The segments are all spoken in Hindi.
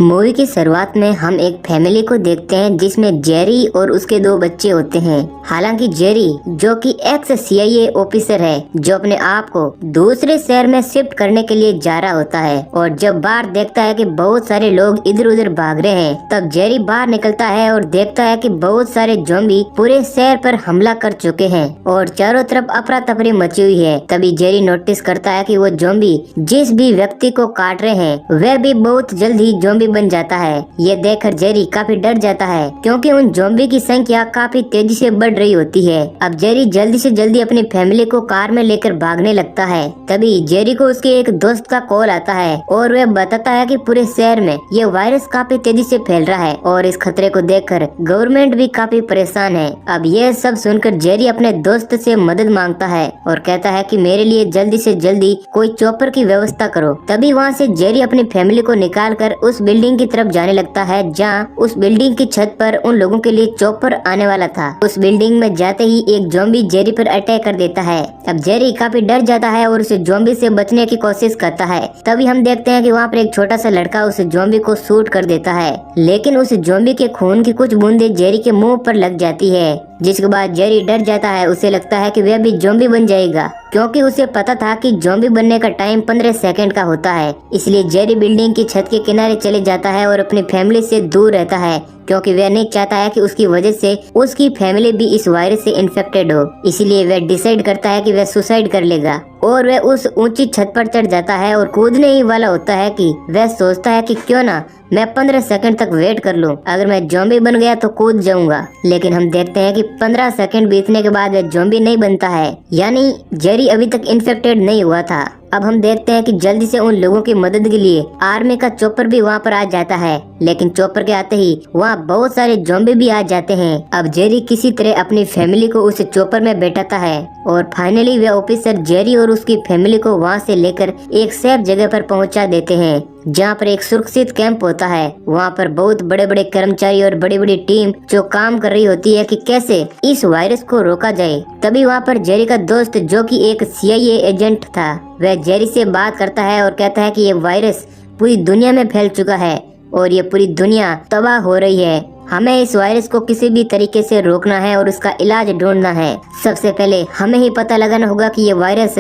मूवी की शुरुआत में हम एक फैमिली को देखते हैं जिसमें जेरी और उसके 2 बच्चे होते हैं। हालांकि जेरी जो कि एक्स CIA ऑफिसर है जो अपने आप को दूसरे शहर में शिफ्ट करने के लिए जा रहा होता है और जब बाहर देखता है कि बहुत सारे लोग इधर उधर भाग रहे हैं तब जेरी बाहर निकलता है और देखता है कि बहुत सारे ज़ॉम्बी पूरे शहर पर हमला कर चुके हैं और चारों तरफ अफरा तफरी मची हुई है। तभी जेरी नोटिस करता है कि वो ज़ॉम्बी जिस भी व्यक्ति को काट रहे हैं वह भी बहुत जल्द ही ज़ॉम्बी बन जाता है। ये देखकर जेरी काफी डर जाता है क्योंकि उन ज़ॉम्बी की संख्या काफी तेजी से बढ़ रही होती है। अब जेरी जल्दी से जल्दी अपनी फैमिली को कार में लेकर भागने लगता है। तभी जेरी को उसके एक दोस्त का कॉल आता है और वह बताता है कि पूरे शहर में ये वायरस काफी तेजी से फैल रहा है और इस खतरे को देखकर गवर्नमेंट भी काफी परेशान है। अब यह सब सुनकर जेरी अपने दोस्त से मदद मांगता है और कहता है कि मेरे लिए जल्दी से जल्दी कोई चॉपर की व्यवस्था करो। तभी वहाँ से जेरी अपनी फैमिली को निकाल कर उस बिल्डिंग की तरफ जाने लगता है जहाँ उस बिल्डिंग की छत पर उन लोगों के लिए चॉपर आने वाला था। उस बिल्डिंग में जाते ही एक ज़ॉम्बी जेरी पर अटैक कर देता है। अब जेरी काफी डर जाता है और उस ज़ॉम्बी से बचने की कोशिश करता है। तभी हम देखते हैं कि वहाँ पर एक छोटा सा लड़का उस ज़ॉम्बी को शूट कर देता है, लेकिन उस ज़ॉम्बी के खून की कुछ बूंदे जेरी के मुंह पर लग जाती है, जिसके बाद जेरी डर जाता है। उसे लगता है कि वह भी ज़ॉम्बी बन जाएगा क्योंकि उसे पता था कि ज़ॉम्बी बनने का टाइम 15 सेकंड का होता है। इसलिए जेरी बिल्डिंग की छत के किनारे चले जाता है और अपनी फैमिली से दूर रहता है क्योंकि वह नहीं चाहता है कि उसकी वजह से उसकी फैमिली भी इस वायरस से इन्फेक्टेड हो। इसलिए वह डिसाइड करता है कि वह सुसाइड कर लेगा और वह उस ऊंची छत पर चढ़ जाता है और कूदने ही वाला होता है कि वह सोचता है कि क्यों ना मैं 15 सेकंड तक वेट कर लूं, अगर मैं ज़ॉम्बी बन गया तो कूद जाऊंगा। लेकिन हम देखते हैं कि 15 सेकंड बीतने के बाद वह ज़ॉम्बी नहीं बनता है, यानी जेरी अभी तक इन्फेक्टेड नहीं हुआ था। अब हम देखते हैं कि जल्दी से उन लोगों की मदद के लिए आर्मी का चॉपर भी वहाँ पर आ जाता है, लेकिन चॉपर के आते ही वहाँ बहुत सारे ज़ॉम्बी भी आ जाते हैं। अब जेरी किसी तरह अपनी फैमिली को उस चॉपर में बैठाता है और फाइनली वे ऑफिसर जेरी और उसकी फैमिली को वहाँ से लेकर एक सेफ जगह पर पहुँचा देते हैं जहाँ पर एक सुरक्षित कैंप होता है। वहाँ पर बहुत बड़े बड़े कर्मचारी और बड़ी बड़ी टीम जो काम कर रही होती है कि कैसे इस वायरस को रोका जाए। तभी वहाँ पर जेरी का दोस्त जो कि एक CIA एजेंट था वह जेरी से बात करता है और कहता है कि ये वायरस पूरी दुनिया में फैल चुका है और ये पूरी दुनिया तबाह हो रही है। हमें इस वायरस को किसी भी तरीके से रोकना है और उसका इलाज ढूंढना है। सबसे पहले हमें ही पता लगाना होगा कि ये वायरस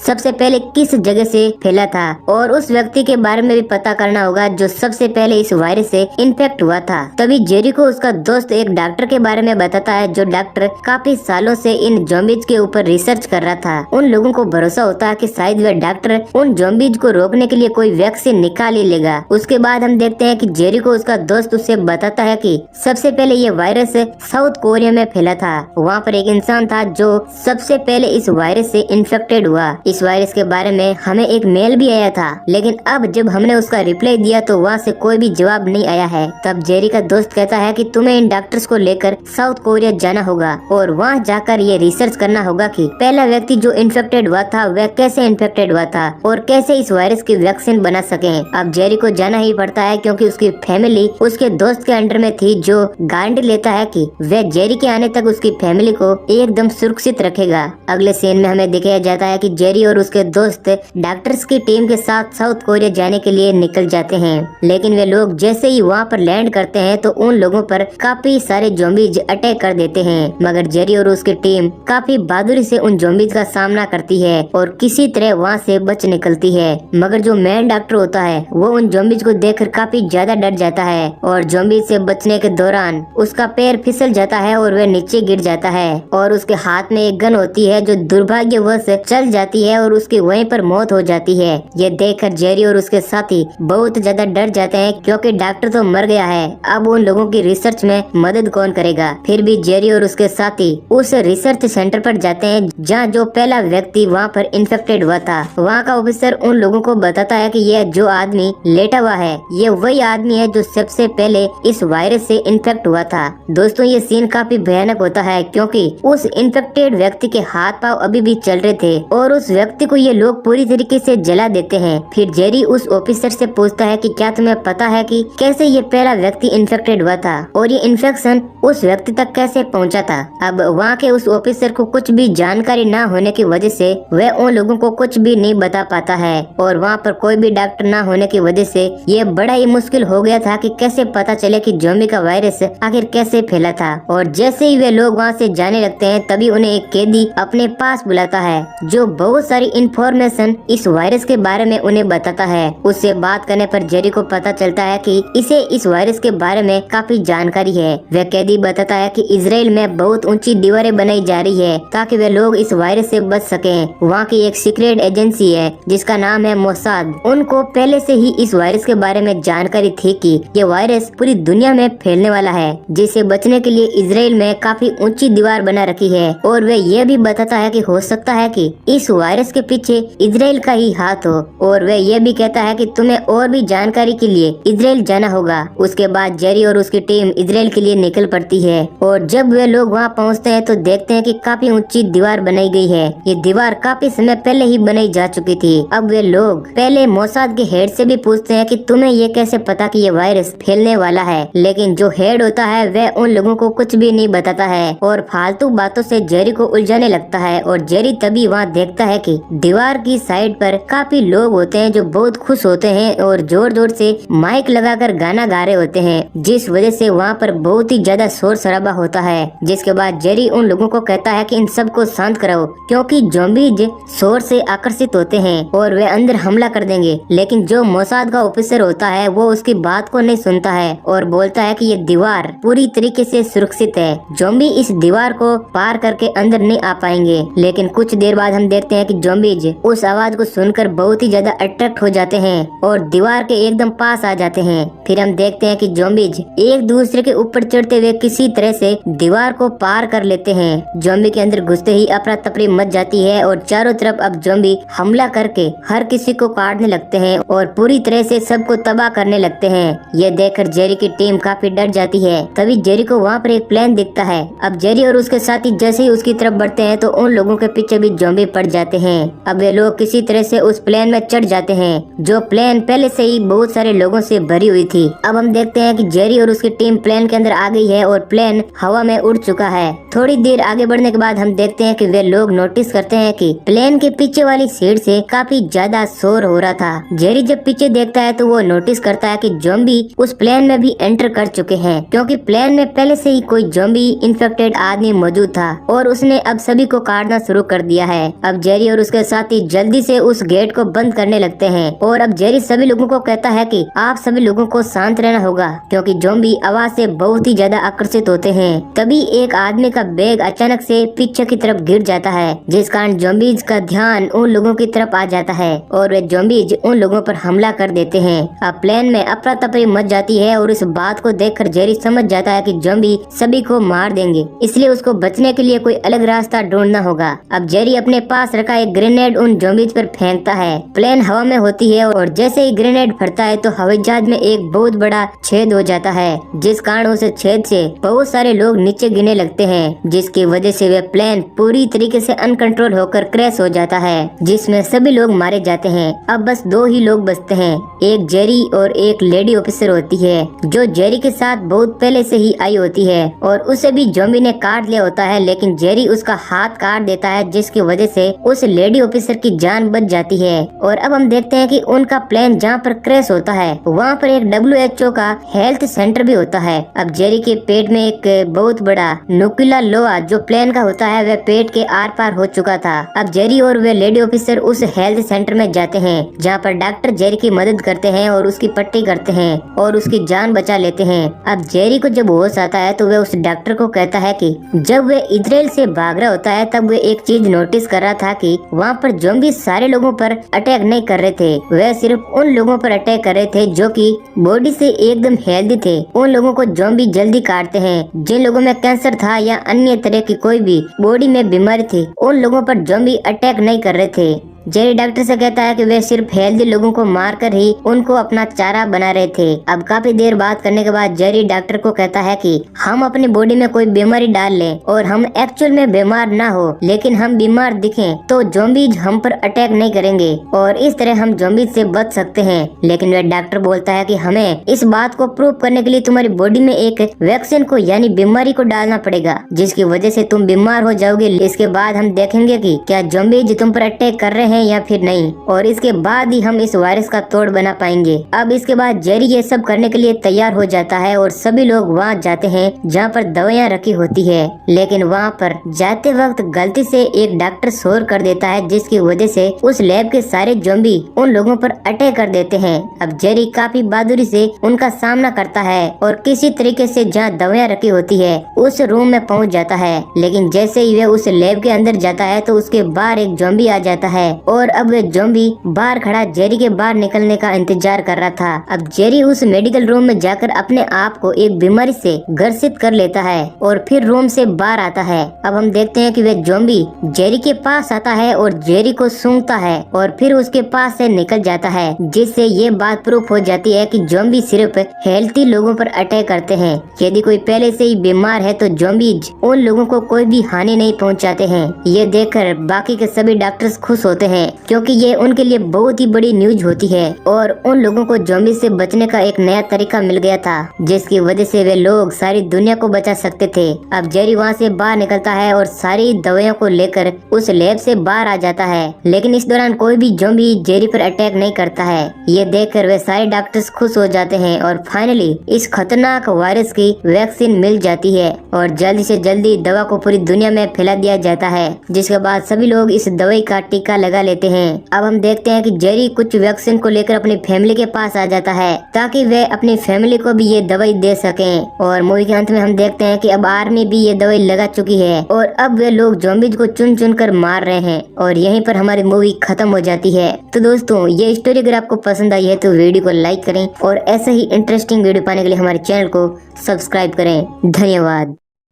सबसे पहले किस जगह से फैला था और उस व्यक्ति के बारे में भी पता करना होगा जो सबसे पहले इस वायरस से इन्फेक्ट हुआ था। तभी जेरी को उसका दोस्त एक डॉक्टर के बारे में बताता है जो डॉक्टर काफी सालों से इन ज़ॉम्बीज के ऊपर रिसर्च कर रहा था। उन लोगों को भरोसा होता है कि शायद वह डॉक्टर उन ज़ॉम्बीज को रोकने के लिए कोई वैक्सीन निकाल ही लेगा। उसके बाद हम देखते हैं कि जेरी को उसका दोस्त उससे बताता है कि सबसे पहले ये वायरस साउथ कोरिया में फैला था। वहाँ पर एक इंसान था जो सबसे पहले इस वायरस से इन्फेक्टेड हुआ। इस वायरस के बारे में हमें एक मेल भी आया था, लेकिन अब जब हमने उसका रिप्लाई दिया तो वहाँ से कोई भी जवाब नहीं आया है। तब जेरी का दोस्त कहता है कि तुम्हें इन डॉक्टर्स को लेकर साउथ कोरिया जाना होगा और वहाँ जाकर ये रिसर्च करना होगा कि पहला व्यक्ति जो इन्फेक्टेड हुआ था वह कैसे इन्फेक्टेड हुआ था और कैसे इस वायरस की वैक्सीन बना सके। अब जेरी को जाना ही पड़ता है क्योंकि उसकी फैमिली उसके दोस्त के अंडर में थी जो गारंटी लेता है कि वह जेरी के आने तक उसकी फैमिली को एकदम सुरक्षित रखेगा। अगले सीन में हमें दिखाया जाता है कि जेरी और उसके दोस्त डॉक्टर्स की टीम के साथ साउथ कोरिया जाने के लिए निकल जाते हैं, लेकिन वे लोग जैसे ही वहाँ पर लैंड करते हैं तो उन लोगों पर काफी सारे ज़ॉम्बीज अटैक कर देते हैं। मगर जेरी और उसकी टीम काफी बहादुरी से उन ज़ॉम्बीज का सामना करती है और किसी तरह वहाँ से बच निकलती है। मगर जो मेन डॉक्टर होता है वो उन ज़ॉम्बीज को देखकर काफी ज्यादा डर जाता है और ज़ॉम्बीज से बचने के दौरान उसका पैर फिसल जाता है और वह नीचे गिर जाता है और उसके हाथ में एक गन होती है जो दुर्भाग्यवश चल जाती है और उसकी वहीं पर मौत हो जाती है। ये देखकर जेरी और उसके साथी बहुत ज्यादा डर जाते हैं क्योंकि डॉक्टर तो मर गया है, अब उन लोगों की रिसर्च में मदद कौन करेगा। फिर भी जेरी और उसके साथी उस रिसर्च सेंटर पर जाते हैं जहाँ जो पहला व्यक्ति वहाँ पर इन्फेक्टेड हुआ था। वहाँ का ऑफिसर उन लोगों को बताता है कि यह जो आदमी लेटा हुआ है ये वही आदमी है जो सबसे पहले इस वायरस से इन्फेक्ट हुआ था। दोस्तों ये सीन काफी भयानक होता है क्योंकि उस इन्फेक्टेड व्यक्ति के हाथ पांव अभी भी चल रहे थे और उस व्यक्ति को ये लोग पूरी तरीके से जला देते हैं। फिर जेरी उस ऑफिसर से पूछता है कि क्या तुम्हें पता है कि कैसे ये पहला व्यक्ति इन्फेक्टेड हुआ था और ये इन्फेक्शन उस व्यक्ति तक कैसे पहुंचा था। अब वहाँ के उस ऑफिसर को कुछ भी जानकारी न होने की वजह से वह उन लोगों को कुछ भी नहीं बता पाता है और वहाँ पर कोई भी डॉक्टर न होने की वजह से ये बड़ा ही मुश्किल हो गया था कि कैसे पता चले कि ज़ॉम्बी का वायरस आखिर कैसे फैला था। और जैसे ही वे लोग वहाँ से जाने लगते हैं तभी उन्हें एक कैदी अपने पास बुलाता है जो बहुत सारी इंफॉर्मेशन इस वायरस के बारे में उन्हें बताता है। उससे बात करने पर जेरी को पता चलता है कि इसे इस वायरस के बारे में काफी जानकारी है। वह कैदी बताता है कि इजराइल में बहुत ऊंची दीवारें बनाई जा रही है ताकि वे लोग इस वायरस से बच सकें। वहाँ की एक सीक्रेट एजेंसी है जिसका नाम है मोसाद। उनको पहले से ही इस वायरस के बारे में जानकारी थी कि ये वायरस पूरी दुनिया में फैलने वाला है, जिससे बचने के लिए इजराइल में काफी ऊंची दीवार बना रखी है। और वह यह भी बताता है कि हो सकता है कि इस वायरस के पीछे इजराइल का ही हाथ हो। और वह यह भी कहता है कि तुम्हें और भी जानकारी के लिए इजराइल जाना होगा। उसके बाद जेरी और उसकी टीम इजराइल के लिए निकल पड़ती है और जब वे लोग वहाँ पहुँचते हैं तो देखते हैं कि काफी ऊंची दीवार बनाई गई है। ये दीवार काफी समय पहले ही बनाई जा चुकी थी। अब वे लोग पहले मोसाद के हेड से भी पूछते हैं कि तुम्हें ये कैसे पता कि ये वायरस फैलने वाला है, लेकिन जो हेड होता है वह उन लोगों को कुछ भी नहीं बताता है और फालतू बातों से जेरी को उलझाने लगता है। और जेरी तभी वहाँ देखता है कि दीवार की साइड पर काफी लोग होते हैं जो बहुत खुश होते हैं और जोर जोर से माइक लगाकर गाना गा रहे होते हैं, जिस वजह से वहाँ पर बहुत ही ज्यादा शोर शराबा होता है। जिसके बाद जेरी उन लोगों को कहता है कि इन सबको शांत कराओ क्योंकि ज़ॉम्बीज शोर से आकर्षित होते हैं और वे अंदर हमला कर देंगे। लेकिन जो मोसाद का ऑफिसर होता है वो उसकी बात को नहीं सुनता है और बोलता है कि ये दीवार पूरी तरीके से सुरक्षित है, ज़ॉम्बी इस दीवार को पार करके अंदर नहीं आ पाएंगे। लेकिन कुछ देर बाद हम देखते हैं कि ज़ॉम्बीज उस आवाज को सुनकर बहुत ही ज्यादा अट्रैक्ट हो जाते हैं और दीवार के एकदम पास आ जाते हैं। फिर हम देखते हैं कि ज़ॉम्बीज एक दूसरे के ऊपर चढ़ते हुए किसी तरह से दीवार को पार कर लेते हैं। ज़ॉम्बी के अंदर घुसते ही अफरा तफरी मच जाती है और चारों तरफ अब ज़ॉम्बी हमला करके हर किसी को काटने लगते हैं और पूरी तरह से सबको तबाह करने लगते हैं। यह देखकर जेरी की टीम काफी डर जाती है। तभी जेरी को वहाँ पर एक प्लेन दिखता है। अब जेरी और उसके साथी जैसे ही उसकी तरफ बढ़ते हैं तो उन लोगों के पीछे भी ज़ॉम्बी पड़ जाते हैं। अब वे लोग किसी तरह से उस प्लेन में चढ़ जाते हैं जो प्लेन पहले से ही बहुत सारे लोगों से भरी हुई थी। अब हम देखते हैं कि जेरी और उसकी टीम प्लेन के अंदर आ गई है और प्लेन हवा में उड़ चुका है। थोड़ी देर आगे बढ़ने के बाद हम देखते हैं कि वे लोग नोटिस करते हैं कि प्लेन के पीछे वाली सीट से काफी ज्यादा शोर हो रहा था। जेरी जब पीछे देखता है तो वो नोटिस करता है कि ज़ॉम्बी उस प्लेन में भी एंटर कर चुके हैं क्योंकि प्लेन में पहले से ही कोई ज़ॉम्बी इन्फेक्टेड आदमी मौजूद था और उसने अब सभी को काटना शुरू कर दिया है। अब जेरी और उसके साथी जल्दी से उस गेट को बंद करने लगते हैं और अब जेरी सभी लोगों को कहता है कि आप सभी लोगों को शांत रहना होगा क्योंकि ज़ॉम्बी आवाज से बहुत ही ज्यादा आकर्षित होते हैं। तभी एक आदमी का बैग अचानक से पीछे की तरफ गिर जाता है जिस कारण ज़ॉम्बीज का ध्यान उन लोगों की तरफ आ जाता है और वे ज़ॉम्बीज उन लोगों पर हमला कर देते हैं। अब प्लेन में अफरा तफरी मच जाती है और इस बात को देखकर जेरी समझ जाता है कि ज़ॉम्बी सभी को मार देंगे, इसलिए उसको बचने के लिए कोई अलग रास्ता ढूंढना होगा। अब जेरी अपने पास रखा एक ग्रेनेड उन ज़ॉम्बीज पर फेंकता है। प्लेन हवा में होती है और जैसे ही ग्रेनेड फटता है तो हवाई जहाज में एक बहुत बड़ा छेद हो जाता है जिस कारण उस छेद से बहुत सारे लोग नीचे गिरने लगते हैं, जिसकी वजह से वह प्लेन पूरी तरीके से अनकंट्रोल होकर क्रैश हो जाता है जिसमें सभी लोग मारे जाते हैं। अब बस दो ही लोग बचते हैं, एक जेरी और एक लेडी ऑफिसर होती है जो जेरी के साथ बहुत पहले से ही आई होती है और उसे भी ज़ॉम्बी ने काट लिया होता है, लेकिन जेरी उसका हाथ काट देता है जिसकी वजह से उस लेडी ऑफिसर की जान बच जाती है। और अब हम देखते हैं कि उनका प्लेन जहाँ पर क्रैश होता है वहाँ पर एक WHO का हेल्थ सेंटर भी होता है। अब जेरी के पेट में एक बहुत बड़ा नुकीला लोहा जो प्लेन का होता है वह पेट के आर पार हो चुका था। अब जेरी और वे लेडी ऑफिसर उस हेल्थ सेंटर में जाते हैं जहाँ पर डॉक्टर जेरी की मदद करते हैं और उसकी पट्टी करते हैं और उसकी जान बचा लेते हैं। अब जेरी को जब होश आता है तो वह उस डॉक्टर को कहता है कि जब वह इजराइल से भाग रहा होता है तब वह एक चीज नोटिस कर रहा था कि वहाँ पर ज़ॉम्बी सारे लोगों पर अटैक नहीं कर रहे थे, वह सिर्फ उन लोगों पर अटैक कर रहे थे जो कि बॉडी से एकदम हेल्दी थे। उन लोगों को ज़ॉम्बी जल्दी काटते हैं। जिन लोगों में कैंसर था या अन्य तरह की कोई भी बॉडी में बीमारी थी उन लोगों पर ज़ॉम्बी अटैक नहीं कर रहे थे। जेरी डॉक्टर से कहता है कि वे सिर्फ हेल्दी लोगों को मारकर ही उनको अपना चारा बना रहे थे। अब काफी देर बात करने के बाद जेरी डॉक्टर को कहता है कि हम अपनी बॉडी में कोई बीमारी डाल लें और हम एक्चुअल में बीमार ना हो, लेकिन हम बीमार दिखें तो ज़ॉम्बीज हम पर अटैक नहीं करेंगे और इस तरह हम ज़ॉम्बीज से बच सकते हैं। लेकिन वह डॉक्टर बोलता है कि हमें इस बात को प्रूव करने के लिए तुम्हारी बॉडी में एक वैक्सीन को यानी बीमारी को डालना पड़ेगा, जिसकी वजह से तुम बीमार हो जाओगे। इसके बाद हम देखेंगे कि क्या ज़ॉम्बीज तुम पर अटैक कर रहे हैं या फिर नहीं, और इसके बाद ही हम इस वायरस का तोड़ बना पाएंगे। अब इसके बाद जेरी ये सब करने के लिए तैयार हो जाता है और सभी लोग वहाँ जाते हैं जहाँ पर दवाइयाँ रखी होती है। लेकिन वहाँ पर जाते वक्त गलती से एक डॉक्टर शोर कर देता है, जिसकी वजह से उस लैब के सारे ज़ॉम्बी उन लोगों पर अटैक कर देते हैं। अब जेरी काफी बहादुरी से उनका सामना करता है और किसी तरीके से जहाँ दवाइयाँ रखी होती है उस रूम में पहुँच जाता है। लेकिन जैसे ही वे उस लैब के अंदर जाता है तो उसके बाहर एक ज़ॉम्बी आ जाता है और अब वे ज़ॉम्बी बाहर खड़ा जेरी के बाहर निकलने का इंतजार कर रहा था। अब जेरी उस मेडिकल रूम में जाकर अपने आप को एक बीमारी से ग्रसित कर लेता है और फिर रूम से बाहर आता है। अब हम देखते हैं कि वे ज़ॉम्बी जेरी के पास आता है और जेरी को सूंघता है और फिर उसके पास से निकल जाता है, जिससे ये बात प्रूफ हो जाती है कि ज़ॉम्बी सिर्फ हेल्थी लोगों पर अटैक करते हैं। यदि कोई पहले से ही बीमार है तो ज़ॉम्बीज उन लोगों को कोई भी हानि नहीं पहुंचाते हैं। ये देखकर बाकी के सभी डॉक्टर्स खुश होते हैं, क्योंकि ये उनके लिए बहुत ही बड़ी न्यूज होती है और उन लोगों को ज़ॉम्बी से बचने का एक नया तरीका मिल गया था, जिसकी वजह से वे लोग सारी दुनिया को बचा सकते थे। अब जेरी वहाँ से बाहर निकलता है और सारी दवाइयों को लेकर उस लैब से बाहर आ जाता है, लेकिन इस दौरान कोई भी ज़ॉम्बी जेरी पर अटैक नहीं करता है। ये देखकर वे सारे डॉक्टर्स खुश हो जाते हैं और फाइनली इस खतरनाक वायरस की वैक्सीन मिल जाती है और जल्दी से जल्दी दवा को पूरी दुनिया में फैला दिया जाता है, जिसके बाद सभी लोग इस दवाई का टीका लगा लेते हैं। अब हम देखते हैं कि जेरी कुछ वैक्सीन को लेकर अपनी फैमिली के पास आ जाता है ताकि वे अपनी फैमिली को भी ये दवाई दे सकें। और मूवी के अंत में हम देखते हैं कि अब आर्मी भी ये दवाई लगा चुकी है और अब वे लोग ज़ॉम्बीज को चुन चुन कर मार रहे हैं और यहीं पर हमारी मूवी खत्म हो जाती है। तो दोस्तों, ये स्टोरी अगर आपको पसंद आई है तो वीडियो को लाइक करें और ऐसे ही इंटरेस्टिंग वीडियो पाने के लिए हमारे चैनल को सब्सक्राइब करें। धन्यवाद।